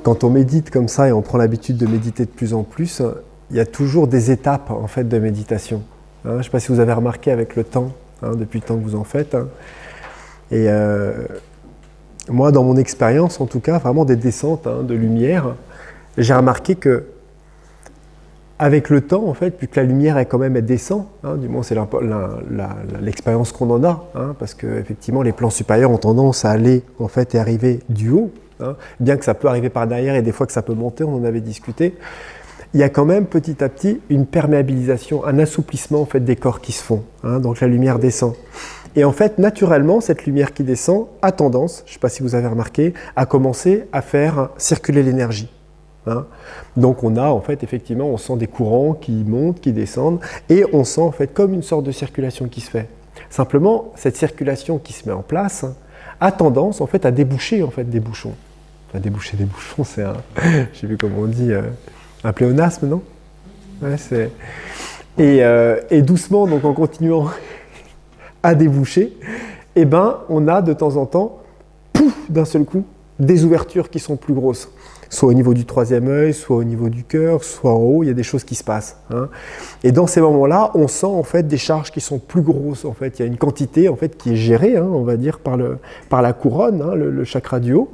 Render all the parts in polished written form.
quand on médite comme ça et on prend l'habitude de méditer de plus en plus, il y a toujours des étapes en fait de méditation. Je ne sais pas si vous avez remarqué avec le temps, depuis le temps que vous en faites. Et moi, dans mon expérience, en tout cas, vraiment des descentes de lumière, j'ai remarqué que avec le temps, en fait, puis que la lumière elle descend, du moins c'est l'expérience qu'on en a, parce que effectivement les plans supérieurs ont tendance à aller en fait et arriver du haut, bien que ça peut arriver par derrière et des fois que ça peut monter, on en avait discuté. Il y a quand même petit à petit une perméabilisation, un assouplissement en fait des corps qui se font, donc la lumière descend. Et en fait, naturellement, cette lumière qui descend a tendance, je ne sais pas si vous avez remarqué, à commencer à faire circuler l'énergie. Donc on a en fait effectivement on sent des courants qui montent, qui descendent et on sent en fait comme une sorte de circulation qui se fait. Simplement cette circulation qui se met en place a tendance en fait à déboucher en fait des bouchons. Enfin, déboucher des bouchons, c'est je sais plus comment on dit, un pléonasme, non? Ouais, c'est... Et doucement donc en continuant à déboucher, eh ben on a de temps en temps, pouf, d'un seul coup, des ouvertures qui sont plus grosses. Soit au niveau du troisième œil, soit au niveau du cœur, soit en haut, il y a des choses qui se passent. Et dans ces moments-là, on sent en fait des charges qui sont plus grosses. En fait, il y a une quantité en fait qui est gérée, on va dire par la couronne, le chakra du haut,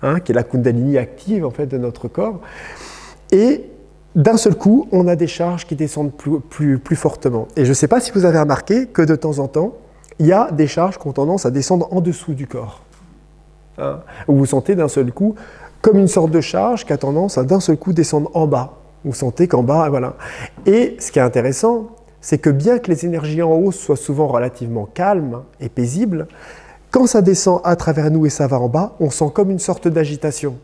qui est la Kundalini active en fait de notre corps. Et d'un seul coup, on a des charges qui descendent plus fortement. Et je ne sais pas si vous avez remarqué que de temps en temps, il y a des charges qui ont tendance à descendre en dessous du corps. Où vous sentez d'un seul coup comme une sorte de charge qui a tendance à d'un seul coup descendre en bas. Vous sentez qu'en bas, voilà. Et ce qui est intéressant, c'est que bien que les énergies en haut soient souvent relativement calmes et paisibles, quand ça descend à travers nous et ça va en bas, on sent comme une sorte d'agitation.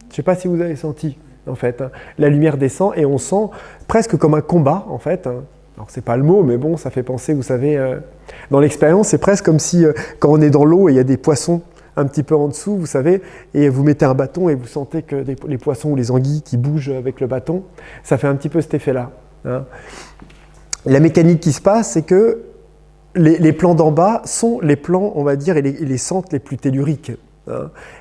Je ne sais pas si vous avez senti, en fait. La lumière descend et on sent presque comme un combat, en fait. Alors, c'est pas le mot, mais bon, ça fait penser, vous savez, dans l'expérience, c'est presque comme si, quand on est dans l'eau et il y a des poissons un petit peu en dessous, vous savez, et vous mettez un bâton et vous sentez que les poissons ou les anguilles qui bougent avec le bâton, ça fait un petit peu cet effet-là. La mécanique qui se passe, c'est que les plans d'en bas sont les plans, on va dire, et les centres les plus telluriques.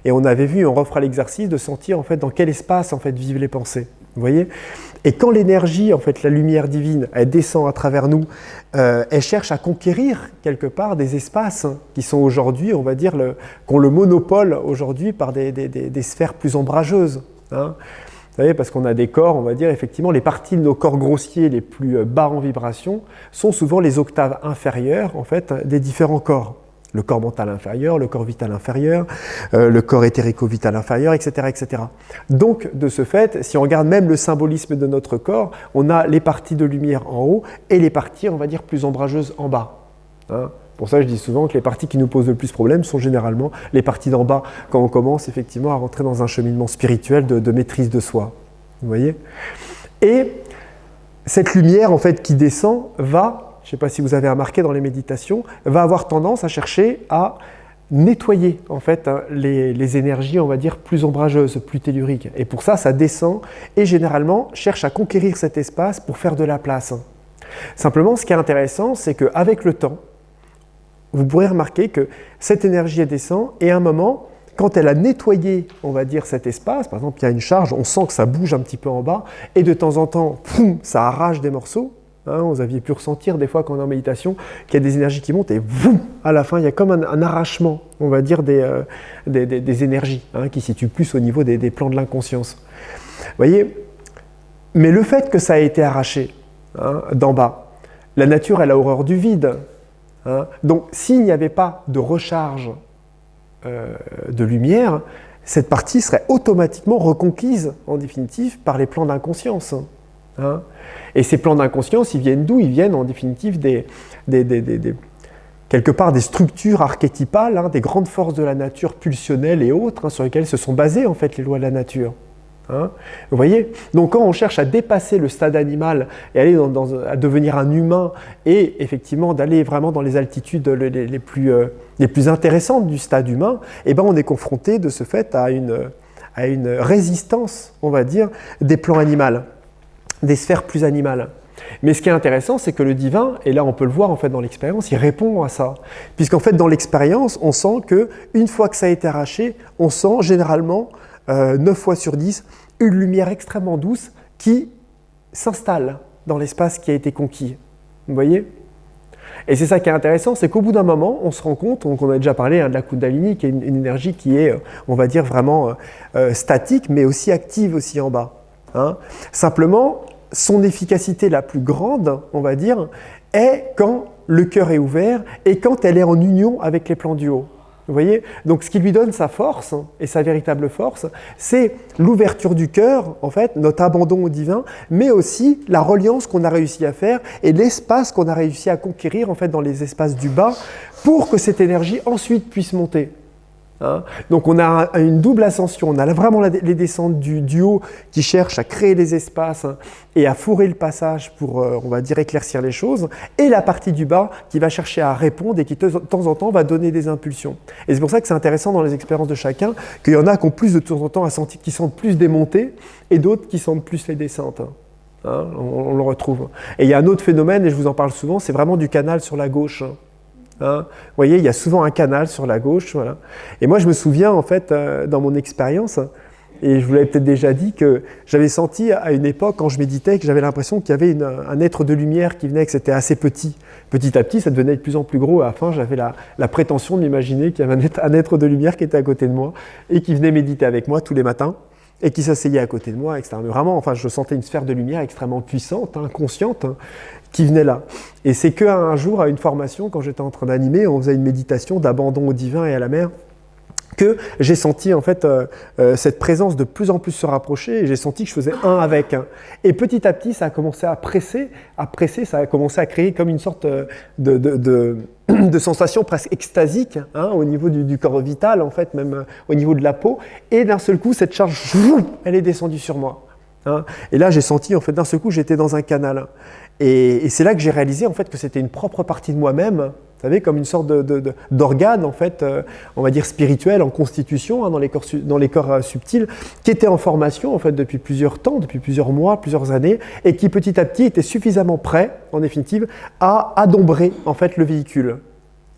Et on avait vu, on refera l'exercice de sentir en fait dans quel espace en fait vivent les pensées. Vous voyez ? Et quand l'énergie, en fait, la lumière divine, elle descend à travers nous, elle cherche à conquérir quelque part des espaces qui sont aujourd'hui, on va dire, qui ont le monopole aujourd'hui par des sphères plus ombrageuses. Vous savez, parce qu'on a des corps, on va dire, effectivement, les parties de nos corps grossiers les plus bas en vibration sont souvent les octaves inférieures, en fait, des différents corps. Le corps mental inférieur, le corps vital inférieur, le corps éthérico-vital inférieur, etc., etc. Donc, de ce fait, si on regarde même le symbolisme de notre corps, on a les parties de lumière en haut et les parties, on va dire, plus ombrageuses en bas. Pour ça, je dis souvent que les parties qui nous posent le plus problème sont généralement les parties d'en bas, quand on commence effectivement à rentrer dans un cheminement spirituel de maîtrise de soi. Vous voyez ? Et cette lumière, en fait, qui descend, va... je ne sais pas si vous avez remarqué dans les méditations, va avoir tendance à chercher à nettoyer en fait les énergies, on va dire, plus ombrageuses, plus telluriques. Et pour ça, ça descend et généralement cherche à conquérir cet espace pour faire de la place. Simplement, ce qui est intéressant, c'est qu'avec le temps, vous pourrez remarquer que cette énergie, elle descend et à un moment, quand elle a nettoyé, on va dire, cet espace, par exemple, il y a une charge, on sent que ça bouge un petit peu en bas et de temps en temps, poum, ça arrache des morceaux. Vous aviez pu ressentir des fois quand on est en méditation qu'il y a des énergies qui montent et boum, à la fin il y a comme un arrachement, on va dire, des énergies qui se situent plus au niveau des plans de l'inconscience. Vous voyez ? Mais le fait que ça a été arraché d'en bas, la nature elle a horreur du vide. Donc s'il n'y avait pas de recharge de lumière, cette partie serait automatiquement reconquise en définitive par les plans d'inconscience. Et ces plans d'inconscience, ils viennent d'où ? Ils viennent en définitive quelque part des structures archétypales, des grandes forces de la nature pulsionnelles et autres, sur lesquelles se sont basées en fait les lois de la nature. Vous voyez ? Donc quand on cherche à dépasser le stade animal et aller à devenir un humain et effectivement d'aller vraiment dans les altitudes les plus intéressantes du stade humain, eh ben on est confronté de ce fait à une résistance, on va dire, des plans animaux, des sphères plus animales. Mais ce qui est intéressant, c'est que le divin, et là on peut le voir en fait dans l'expérience, il répond à ça. Puisqu'en fait dans l'expérience, on sent qu'une fois que ça a été arraché, on sent généralement 9 fois sur 10, une lumière extrêmement douce qui s'installe dans l'espace qui a été conquis. Vous voyez ? Et c'est ça qui est intéressant, c'est qu'au bout d'un moment, on se rend compte, donc on a déjà parlé de la Kundalini, qui est une énergie qui est, on va dire, vraiment statique, mais aussi active aussi en bas. Hein. Simplement, son efficacité la plus grande, on va dire, est quand le cœur est ouvert et quand elle est en union avec les plans du haut. Vous voyez ? Donc ce qui lui donne sa force, et sa véritable force, c'est l'ouverture du cœur, en fait, notre abandon au divin, mais aussi la reliance qu'on a réussi à faire et l'espace qu'on a réussi à conquérir, en fait, dans les espaces du bas, pour que cette énergie ensuite puisse monter. Hein. Donc on a une double ascension, on a vraiment les descentes du haut qui cherchent à créer les espaces et à fourrer le passage pour, on va dire, éclaircir les choses, et la partie du bas qui va chercher à répondre et qui de temps en temps va donner des impulsions. Et c'est pour ça que c'est intéressant dans les expériences de chacun, qu'il y en a qui ont plus de temps en temps qui sentent plus des montées et d'autres qui sentent plus les descentes. Hein, on le retrouve. Et il y a un autre phénomène, et je vous en parle souvent, c'est vraiment du canal sur la gauche. Hein. Vous voyez, il y a souvent un canal sur la gauche. Voilà. Et moi, je me souviens, en fait, dans mon expérience, et je vous l'avais peut-être déjà dit, que j'avais senti à une époque, quand je méditais, que j'avais l'impression qu'il y avait un être de lumière qui venait, que c'était assez petit. Petit à petit, ça devenait de plus en plus gros. À la fin, j'avais la prétention de m'imaginer qu'il y avait un être de lumière qui était à côté de moi et qui venait méditer avec moi tous les matins et qui s'asseyait à côté de moi, etc. Mais vraiment, enfin, je sentais une sphère de lumière extrêmement puissante, consciente, qui venait là. Et c'est qu'un jour, à une formation, quand j'étais en train d'animer, on faisait une méditation d'abandon au divin et à la mer, que j'ai senti en fait cette présence de plus en plus se rapprocher, et j'ai senti que je faisais un avec. Et petit à petit, ça a commencé à presser, ça a commencé à créer comme une sorte de sensation presque extasique, au niveau du corps vital, en fait, même au niveau de la peau. Et d'un seul coup, cette charge, elle est descendue sur moi. Et là, j'ai senti, en fait, d'un seul coup, j'étais dans un canal. Et c'est là que j'ai réalisé, en fait, que c'était une propre partie de moi-même, vous savez, comme une sorte d'organe, en fait, on va dire spirituel, en constitution, dans les corps subtils, qui était en formation, en fait, depuis plusieurs temps, depuis plusieurs mois, plusieurs années, et qui, petit à petit, était suffisamment prêt, en définitive, à adombrer, en fait, le véhicule.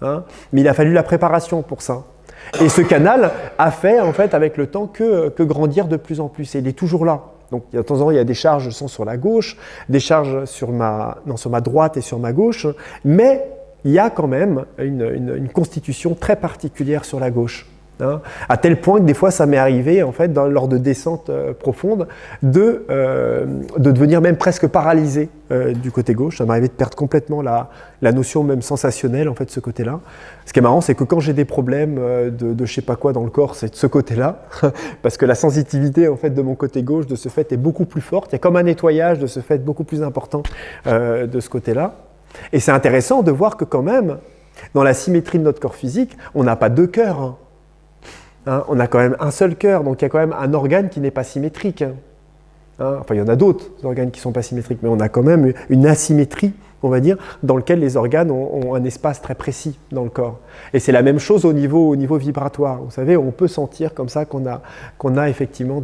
Mais il a fallu la préparation pour ça. Et ce canal a fait, en fait, avec le temps, que grandir de plus en plus. Et il est toujours là. Donc, de temps en temps, il y a des charges sont sur la gauche, des charges sur ma droite et sur ma gauche, mais il y a quand même une constitution très particulière sur la gauche. À tel point que des fois, ça m'est arrivé, en fait, lors de descentes profondes, de devenir même presque paralysé du côté gauche. Ça m'est arrivé de perdre complètement la notion même sensationnelle, en fait, de ce côté-là. Ce qui est marrant, c'est que quand j'ai des problèmes de je sais pas quoi dans le corps, c'est de ce côté-là, parce que la sensitivité, en fait, de mon côté gauche, de ce fait, est beaucoup plus forte. Il y a comme un nettoyage, de ce fait, beaucoup plus important de ce côté-là. Et c'est intéressant de voir que quand même, dans la symétrie de notre corps physique, on n'a pas deux cœurs. On a quand même un seul cœur, donc il y a quand même un organe qui n'est pas symétrique. Enfin, il y en a d'autres organes qui ne sont pas symétriques, mais on a quand même une asymétrie, on va dire, dans laquelle les organes ont un espace très précis dans le corps. Et c'est la même chose au niveau vibratoire. Vous savez, on peut sentir comme ça qu'on a effectivement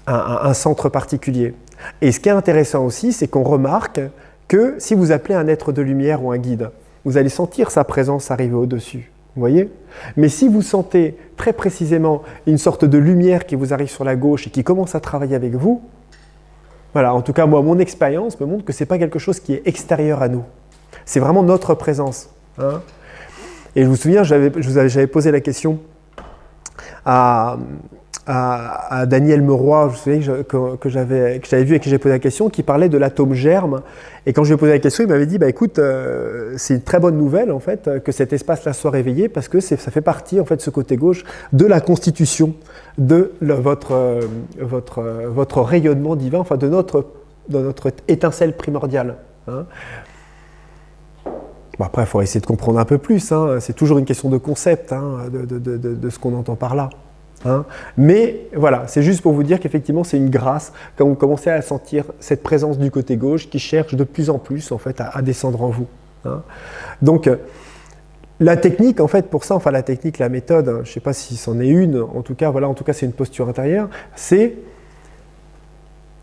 un centre particulier. Et ce qui est intéressant aussi, c'est qu'on remarque que si vous appelez un être de lumière ou un guide, vous allez sentir sa présence arriver au-dessus. Vous voyez ? Mais si vous sentez très précisément une sorte de lumière qui vous arrive sur la gauche et qui commence à travailler avec vous, voilà, en tout cas, moi, mon expérience me montre que ce n'est pas quelque chose qui est extérieur à nous. C'est vraiment notre présence. Et je vous souviens, j'avais posé la question à Daniel Meroy, je sais que j'avais vu et que j'ai posé la question, qui parlait de l'atome germe. Et quand je lui ai posé la question, il m'avait dit, écoute, c'est une très bonne nouvelle en fait que cet espace-là soit réveillé parce que ça fait partie en fait ce côté gauche de la constitution de votre rayonnement divin, enfin de notre étincelle primordiale. Bon, après, il faut essayer de comprendre un peu plus. C'est toujours une question de concept, de ce qu'on entend par là. Mais voilà, c'est juste pour vous dire qu'effectivement c'est une grâce quand vous commencez à sentir cette présence du côté gauche qui cherche de plus en plus en fait à descendre en vous. Donc la technique en fait pour ça, enfin la technique, la méthode, je ne sais pas si c'en est une, en tout cas c'est une posture intérieure, c'est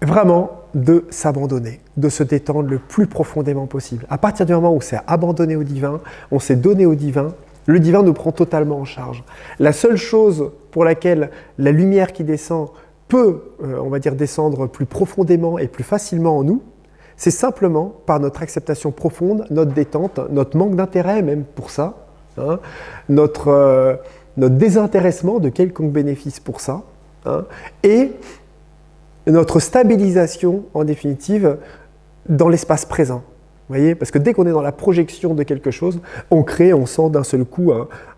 vraiment de s'abandonner, de se détendre le plus profondément possible. À partir du moment où c'est abandonné au divin, on s'est donné au divin, Le divin nous prend totalement en charge. La seule chose pour laquelle la lumière qui descend peut, on va dire, descendre plus profondément et plus facilement en nous, c'est simplement par notre acceptation profonde, notre détente, notre manque d'intérêt même pour ça, hein, notre désintéressement de quelconque bénéfice pour ça, hein, et notre stabilisation, en définitive, dans l'espace présent. Vous voyez, parce que dès qu'on est dans la projection de quelque chose, on sent d'un seul coup,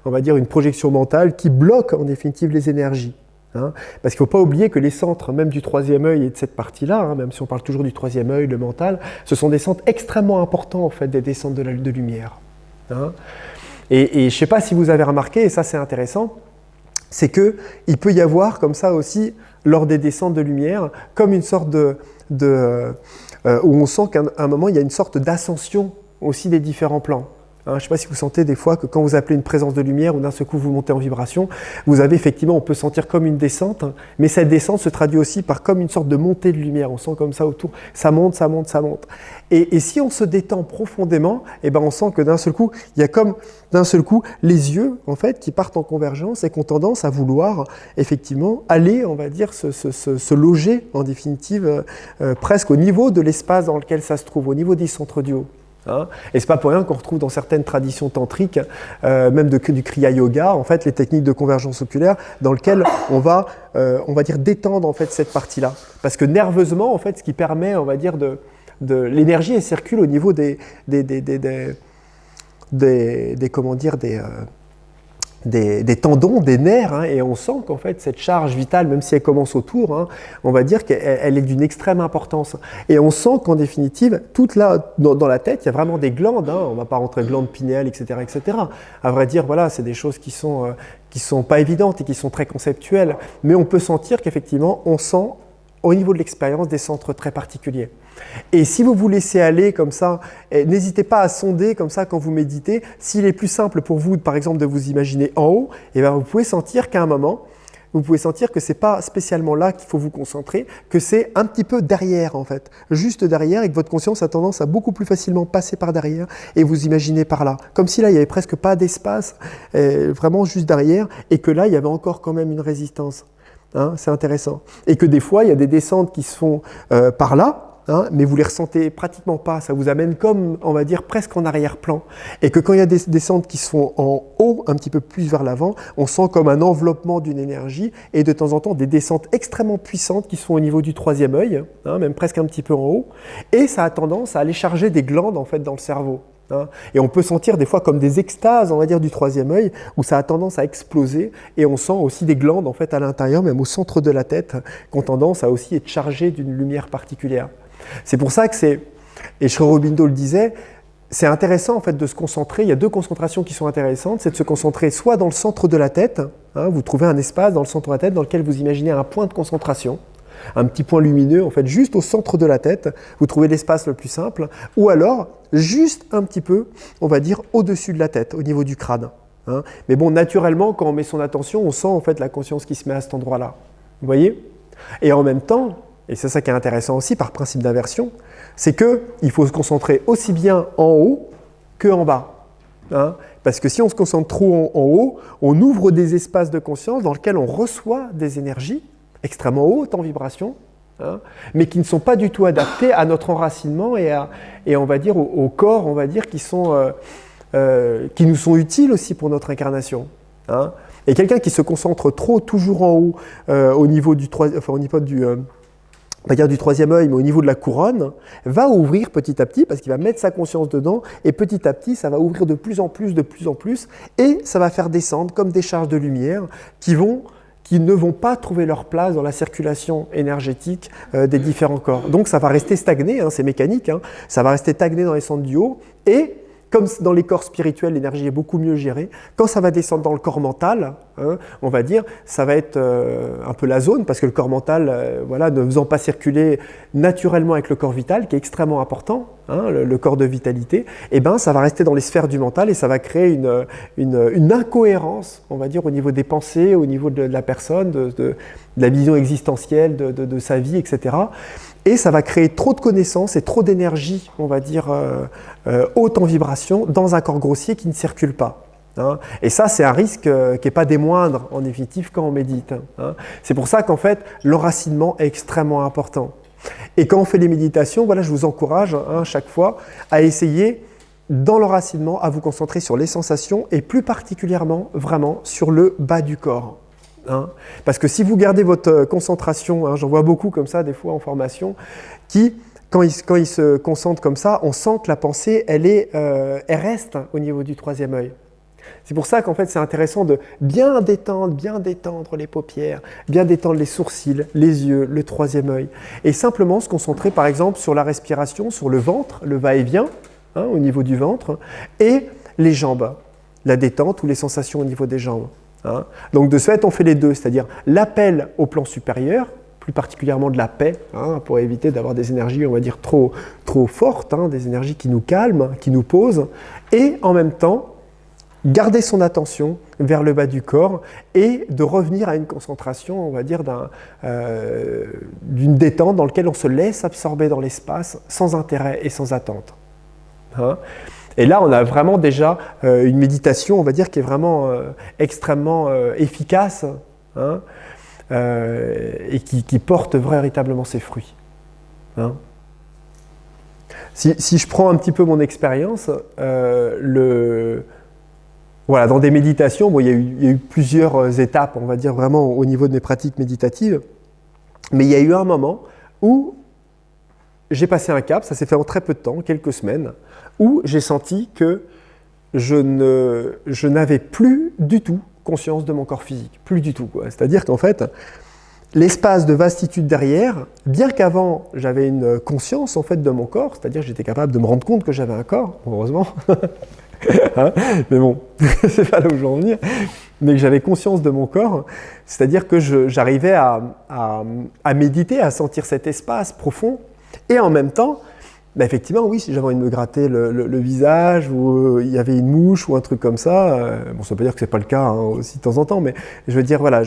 on va dire, une projection mentale qui bloque en définitive les énergies. Hein, parce qu'il ne faut pas oublier que les centres, même du troisième œil et de cette partie-là, hein, même si on parle toujours du troisième œil, le mental, ce sont des centres extrêmement importants en fait des descentes de lumière. Hein. Et je ne sais pas si vous avez remarqué, et ça c'est intéressant, c'est qu'il peut y avoir comme ça aussi, lors des descentes de lumière, comme une sorte où on sent qu'à un moment, il y a une sorte d'ascension aussi des différents plans. Hein, je ne sais pas si vous sentez des fois que quand vous appelez une présence de lumière ou d'un seul coup vous montez en vibration, vous avez effectivement, on peut sentir comme une descente, mais cette descente se traduit aussi par comme une sorte de montée de lumière. On sent comme ça autour, ça monte, ça monte, ça monte. Et si on se détend profondément, eh ben on sent que d'un seul coup, il y a comme d'un seul coup les yeux en fait qui partent en convergence et qui ont tendance à vouloir effectivement aller, on va dire, se loger en définitive presque au niveau de l'espace dans lequel ça se trouve, au niveau des centres du haut. Hein, et c'est pas pour rien qu'on retrouve dans certaines traditions tantriques, même du Kriya Yoga, en fait, les techniques de convergence oculaire, dans lesquelles on va dire détendre en fait cette partie-là, parce que nerveusement, en fait, ce qui permet, on va dire, de l'énergie, elle circule au niveau des tendons, des nerfs, hein, et on sent qu'en fait cette charge vitale, même si elle commence autour, hein, on va dire qu'elle est d'une extrême importance. Et on sent qu'en définitive, toute là, dans la tête, il y a vraiment des glandes, hein, on ne va pas rentrer glandes pinéales, etc., etc. À vrai dire, voilà, c'est des choses qui sont pas évidentes et qui sont très conceptuelles, mais on peut sentir qu'effectivement, on sent au niveau de l'expérience des centres très particuliers. Et si vous vous laissez aller comme ça, n'hésitez pas à sonder comme ça quand vous méditez. S'il est plus simple pour vous, par exemple, de vous imaginer en haut, et bien vous pouvez sentir qu'à un moment, vous pouvez sentir que ce n'est pas spécialement là qu'il faut vous concentrer, que c'est un petit peu derrière en fait, juste derrière, et que votre conscience a tendance à beaucoup plus facilement passer par derrière et vous imaginez par là. Comme si là, il n'y avait presque pas d'espace, vraiment juste derrière, et que là, il y avait encore quand même une résistance. Hein, c'est intéressant. Et que des fois, il y a des descentes qui se font par là, hein, mais vous les ressentez pratiquement pas. Ça vous amène comme, on va dire, presque en arrière-plan. Et que quand il y a des descentes qui se font en haut, un petit peu plus vers l'avant, on sent comme un enveloppement d'une énergie et de temps en temps des descentes extrêmement puissantes qui se font au niveau du troisième œil, hein, même presque un petit peu en haut. Et ça a tendance à aller charger des glandes en fait dans le cerveau. Hein. Et on peut sentir des fois comme des extases, on va dire, du troisième œil, où ça a tendance à exploser, et on sent aussi des glandes en fait à l'intérieur, même au centre de la tête, qui ont tendance à aussi être chargées d'une lumière particulière. C'est pour ça que et Sri Aurobindo le disait, c'est intéressant en fait de se concentrer. Il y a deux concentrations qui sont intéressantes, c'est de se concentrer soit dans le centre de la tête, hein, vous trouvez un espace dans le centre de la tête dans lequel vous imaginez un point de concentration, un petit point lumineux, en fait, juste au centre de la tête, vous trouvez l'espace le plus simple, ou alors, juste un petit peu, on va dire, au-dessus de la tête, au niveau du crâne. Hein. Mais bon, naturellement, quand on met son attention, on sent en fait la conscience qui se met à cet endroit-là. Vous voyez ? Et en même temps, et c'est ça qui est intéressant aussi par principe d'inversion, c'est qu'il faut se concentrer aussi bien en haut qu'en bas. Hein. Parce que si on se concentre trop en haut, on ouvre des espaces de conscience dans lesquels on reçoit des énergies extrêmement hautes en vibration, hein, mais qui ne sont pas du tout adaptées à notre enracinement et on va dire au corps, on va dire, qui nous sont utiles aussi pour notre incarnation. Hein. Et quelqu'un qui se concentre trop toujours en haut, au niveau du troisième œil, mais au niveau de la couronne, va ouvrir petit à petit, parce qu'il va mettre sa conscience dedans, et petit à petit, ça va ouvrir de plus en plus, et ça va faire descendre comme des charges de lumière qui ne vont pas trouver leur place dans la circulation énergétique des différents corps. Donc ça va rester stagné, hein, c'est mécanique, hein, ça va rester stagné dans les centres du haut, et comme dans les corps spirituels, l'énergie est beaucoup mieux gérée, quand ça va descendre dans le corps mental, hein, on va dire, ça va être un peu la zone, parce que le corps mental, ne faisant pas circuler naturellement avec le corps vital, qui est extrêmement important, hein, le corps de vitalité, et ben ça va rester dans les sphères du mental et ça va créer une incohérence, on va dire, au niveau des pensées, au niveau de la personne, de la vision existentielle de sa vie, etc. Et ça va créer trop de connaissances et trop d'énergie, on va dire, haute en vibration, dans un corps grossier qui ne circule pas. hein. Et ça, c'est un risque qui n'est pas des moindres, en définitive, quand on médite, hein. C'est pour ça qu'en fait, l'enracinement est extrêmement important. Et quand on fait les méditations, voilà, je vous encourage, hein, chaque fois à essayer, dans l'enracinement, à vous concentrer sur les sensations et plus particulièrement, vraiment, sur le bas du corps. Hein. Parce que si vous gardez votre concentration, hein, j'en vois beaucoup comme ça des fois en formation, qui, quand ils se concentrent comme ça, on sent que la pensée, elle reste au niveau du troisième œil. C'est pour ça qu'en fait c'est intéressant de bien détendre les paupières, bien détendre les sourcils, les yeux, le troisième œil, et simplement se concentrer par exemple sur la respiration, sur le ventre, le va-et-vient, hein, au niveau du ventre, et les jambes, la détente ou les sensations au niveau des jambes. Hein. Donc de ce fait, on fait les deux, c'est-à-dire l'appel au plan supérieur, plus particulièrement de la paix, hein, pour éviter d'avoir des énergies, on va dire, trop fortes, hein, des énergies qui nous calment, qui nous posent, et en même temps, garder son attention vers le bas du corps et de revenir à une concentration, on va dire, d'une détente dans laquelle on se laisse absorber dans l'espace sans intérêt et sans attente. Hein. Et là, on a vraiment déjà une méditation, on va dire, qui est vraiment extrêmement efficace, hein, et qui porte véritablement ses fruits. Hein. Si je prends un petit peu mon expérience, voilà, dans des méditations, bon, il y a eu plusieurs étapes, on va dire, vraiment au niveau de mes pratiques méditatives, mais il y a eu un moment où j'ai passé un cap, ça s'est fait en très peu de temps, quelques semaines, où j'ai senti que je n'avais plus du tout conscience de mon corps physique, plus du tout, quoi. C'est-à-dire qu'en fait, l'espace de vastitude derrière, bien qu'avant j'avais une conscience en fait de mon corps, c'est-à-dire que j'étais capable de me rendre compte que j'avais un corps, heureusement, hein, mais bon, c'est pas là où je veux en venir, mais que j'avais conscience de mon corps, c'est-à-dire que j'arrivais à méditer, à sentir cet espace profond, et en même temps, bah effectivement, oui, si j'avais envie de me gratter le visage, ou il y avait une mouche, ou un truc comme ça, bon, ça veut pas dire que c'est pas le cas, hein, aussi de temps en temps, mais je veux dire, voilà,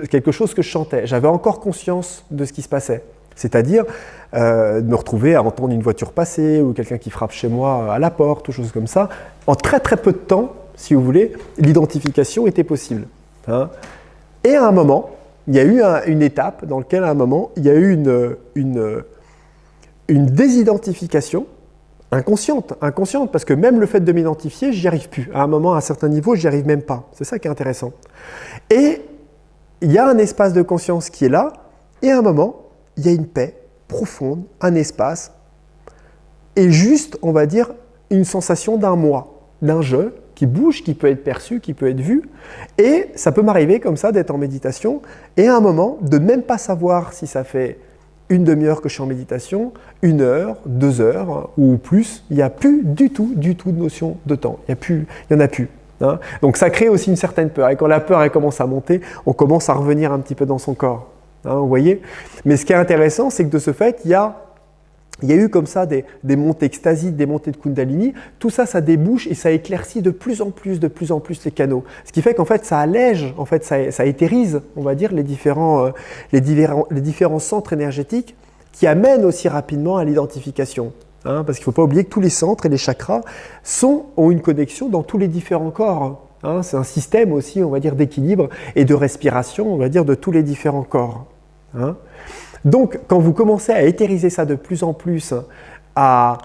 quelque chose que je chantais, j'avais encore conscience de ce qui se passait. C'est-à-dire de me retrouver à entendre une voiture passer, ou quelqu'un qui frappe chez moi à la porte, ou choses comme ça. En très très peu de temps, si vous voulez, l'identification était possible. Hein. Et à un moment, il y a eu une étape dans laquelle, à un moment, il y a eu une désidentification inconsciente, parce que même le fait de m'identifier, j'y arrive plus. À un moment, à un certain niveau, j'y arrive même pas. C'est ça qui est intéressant. Et il y a un espace de conscience qui est là, et à un moment, il y a une paix profonde, un espace, et juste, on va dire, une sensation d'un moi, d'un je, qui bouge, qui peut être perçu, qui peut être vu. Et ça peut m'arriver comme ça, d'être en méditation, et à un moment, de même pas savoir si ça fait une demi-heure que je suis en méditation, 1 heure, 2 heures, ou plus, il n'y a plus du tout de notion de temps. Il n'y en a plus. Hein. Donc ça crée aussi une certaine peur. Et quand la peur elle commence à monter, on commence à revenir un petit peu dans son corps. Hein, vous voyez ? Mais ce qui est intéressant, c'est que de ce fait, il y a eu comme ça des montées extasiques, des montées de Kundalini. Tout ça, ça débouche et ça éclaircit de plus en plus les canaux. Ce qui fait qu'en fait, ça allège, en fait, ça éthérise, on va dire, les différents centres énergétiques qui amènent aussi rapidement à l'identification. Hein, parce qu'il ne faut pas oublier que tous les centres et les chakras ont une connexion dans tous les différents corps. Hein, c'est un système aussi, on va dire, d'équilibre et de respiration, on va dire, de tous les différents corps. Hein. Donc, quand vous commencez à éthériser ça de plus en plus, à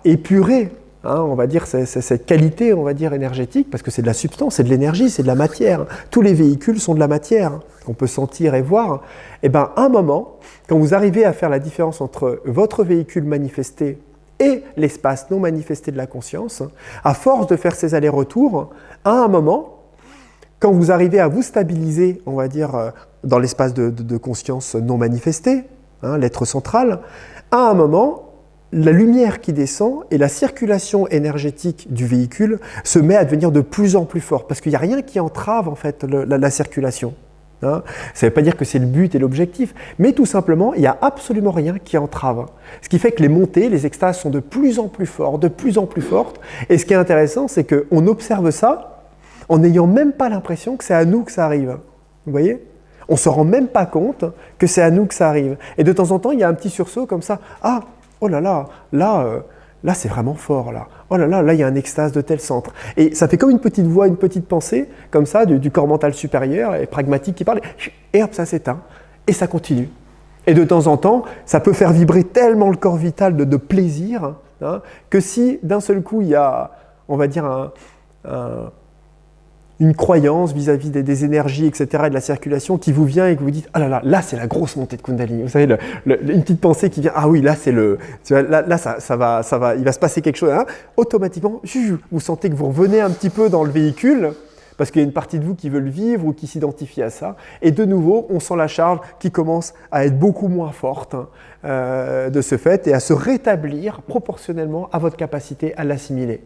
épurer, hein, on va dire, cette qualité, on va dire, énergétique, parce que c'est de la substance, c'est de l'énergie, c'est de la matière. Tous les véhicules sont de la matière, qu'on peut sentir et voir. Et bien, à un moment, quand vous arrivez à faire la différence entre votre véhicule manifesté et l'espace non manifesté de la conscience, à force de faire ces allers-retours, à un moment, quand vous arrivez à vous stabiliser, on va dire, dans l'espace de conscience non manifesté, hein, l'être central, à un moment, la lumière qui descend et la circulation énergétique du véhicule se met à devenir de plus en plus forte, parce qu'il n'y a rien qui entrave en fait la circulation. Hein. Ça ne veut pas dire que c'est le but et l'objectif, mais tout simplement, il n'y a absolument rien qui entrave. Ce qui fait que les montées, les extases sont de plus en plus fortes, et ce qui est intéressant, c'est qu'on observe ça en n'ayant même pas l'impression que c'est à nous que ça arrive. Vous voyez ? On ne se rend même pas compte que c'est à nous que ça arrive. Et de temps en temps, il y a un petit sursaut comme ça. Ah, oh là là, là, là c'est vraiment fort, là. Oh là là, là il y a un extase de tel centre. Et ça fait comme une petite voix, une petite pensée, comme ça, du corps mental supérieur et pragmatique qui parle, et hop, ça s'éteint, et ça continue. Et de temps en temps, ça peut faire vibrer tellement le corps vital de plaisir, hein, que si d'un seul coup il y a, on va dire, une croyance vis-à-vis des énergies, etc., et de la circulation qui vous vient et que vous dites « Ah là là, là c'est la grosse montée de Kundalini ». Vous savez, une petite pensée qui vient « Ah oui, là c'est le… » Là ça va, il va se passer quelque chose. Hein. Automatiquement, vous sentez que vous revenez un petit peu dans le véhicule parce qu'il y a une partie de vous qui veut le vivre ou qui s'identifie à ça. Et de nouveau, on sent la charge qui commence à être beaucoup moins forte de ce fait et à se rétablir proportionnellement à votre capacité à l'assimiler.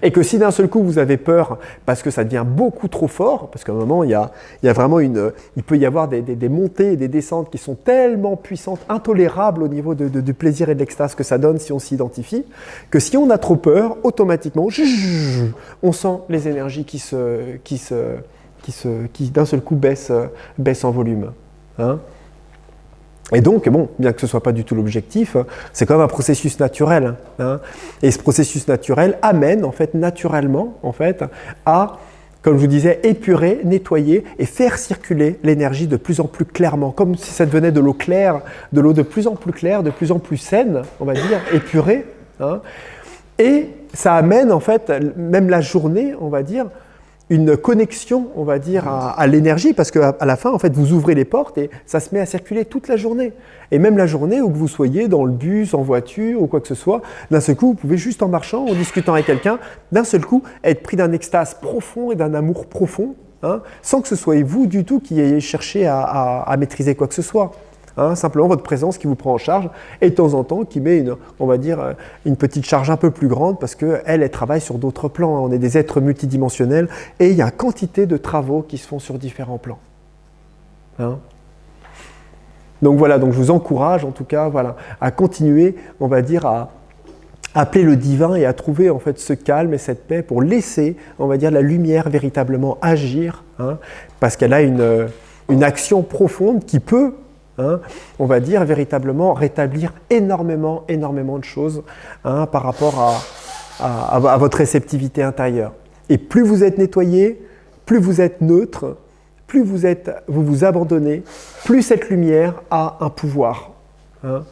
Et que si d'un seul coup vous avez peur parce que ça devient beaucoup trop fort, parce qu'à un moment il y a vraiment il peut y avoir des montées et des descentes qui sont tellement puissantes, intolérables au niveau du plaisir et de l'extase que ça donne si on s'identifie, que si on a trop peur, automatiquement on sent les énergies qui d'un seul coup baissent en volume. Hein. Et donc, bon, bien que ce ne soit pas du tout l'objectif, c'est quand même un processus naturel. Hein. Et ce processus naturel amène, en fait, naturellement, en fait, à, comme je vous disais, épurer, nettoyer et faire circuler l'énergie de plus en plus clairement, comme si ça devenait de l'eau claire, de l'eau de plus en plus claire, de plus en plus saine, on va dire, épurée. Hein. Et ça amène, en fait, même la journée, on va dire, une connexion, on va dire, à l'énergie, parce qu'à la fin, en fait, vous ouvrez les portes et ça se met à circuler toute la journée. Et même la journée où vous soyez dans le bus, en voiture ou quoi que ce soit, d'un seul coup, vous pouvez juste en marchant, en discutant avec quelqu'un, d'un seul coup, être pris d'un extase profond et d'un amour profond, hein, sans que ce soit vous du tout qui ayez cherché à maîtriser quoi que ce soit. Hein, simplement votre présence qui vous prend en charge et de temps en temps qui met on va dire, une petite charge un peu plus grande parce qu'elle travaille sur d'autres plans. On est des êtres multidimensionnels et il y a quantité de travaux qui se font sur différents plans. Hein. Donc voilà, donc je vous encourage en tout cas voilà, à continuer, on va dire, à appeler le divin et à trouver en fait ce calme et cette paix pour laisser, on va dire, la lumière véritablement agir, hein, parce qu'elle a une action profonde qui peut, hein, on va dire, véritablement rétablir énormément de choses, hein, par rapport à votre réceptivité intérieure. Et plus vous êtes nettoyé, plus vous êtes neutre, plus vous vous abandonnez, plus cette lumière a un pouvoir. Hein.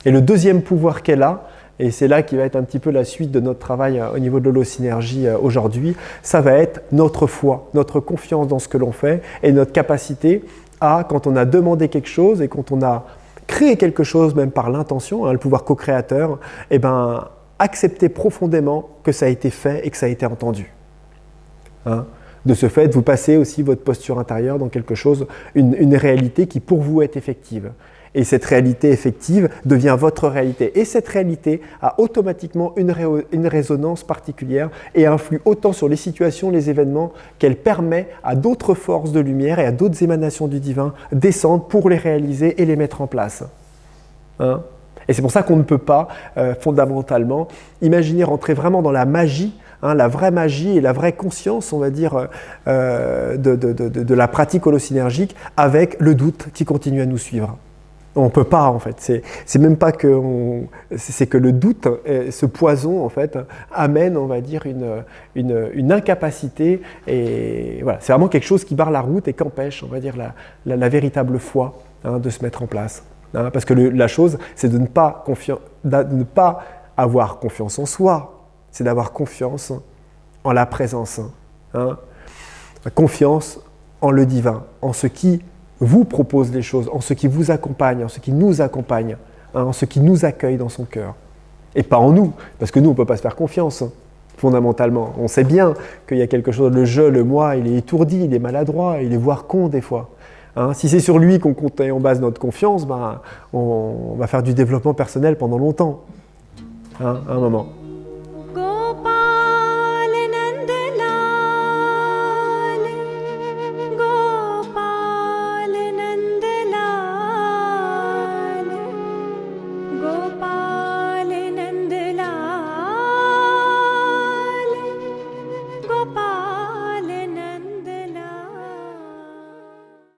Et le deuxième pouvoir qu'elle a, et c'est là qui va être un petit peu la suite de notre travail au niveau de l'holosynergie aujourd'hui, ça va être notre foi, notre confiance dans ce que l'on fait et notre capacité à, quand on a demandé quelque chose et quand on a créé quelque chose, même par l'intention, hein, le pouvoir co-créateur, eh ben, accepter profondément que ça a été fait et que ça a été entendu. Hein. De ce fait, vous passez aussi votre posture intérieure dans quelque chose, une réalité qui pour vous est effective. Et cette réalité effective devient votre réalité. Et cette réalité a automatiquement une résonance particulière et influe autant sur les situations, les événements, qu'elle permet à d'autres forces de lumière et à d'autres émanations du divin descendre pour les réaliser et les mettre en place. Hein ? Et c'est pour ça qu'on ne peut pas, fondamentalement, imaginer rentrer vraiment dans la magie, hein, la vraie magie et la vraie conscience, on va dire, de la pratique holosynergique avec le doute qui continue à nous suivre. On ne peut pas, en fait. C'est même pas que c'est que le doute, ce poison, en fait, amène, on va dire, une incapacité. Et voilà, c'est vraiment quelque chose qui barre la route et qui empêche, on va dire, la véritable foi, hein, de se mettre en place. Hein, parce que la chose, c'est de ne pas avoir confiance en soi, c'est d'avoir confiance en la présence. Hein, confiance en le divin, en ce qui vous propose les choses, en ce qui vous accompagne, en ce qui nous accompagne, hein, en ce qui nous accueille dans son cœur. Et pas en nous, parce que nous, on ne peut pas se faire confiance, fondamentalement. On sait bien qu'il y a quelque chose, le je, le moi, il est étourdi, il est maladroit, il est voire con des fois. Hein, si c'est sur lui qu'on compte et on base notre confiance, ben, on va faire du développement personnel pendant longtemps, hein, à un moment.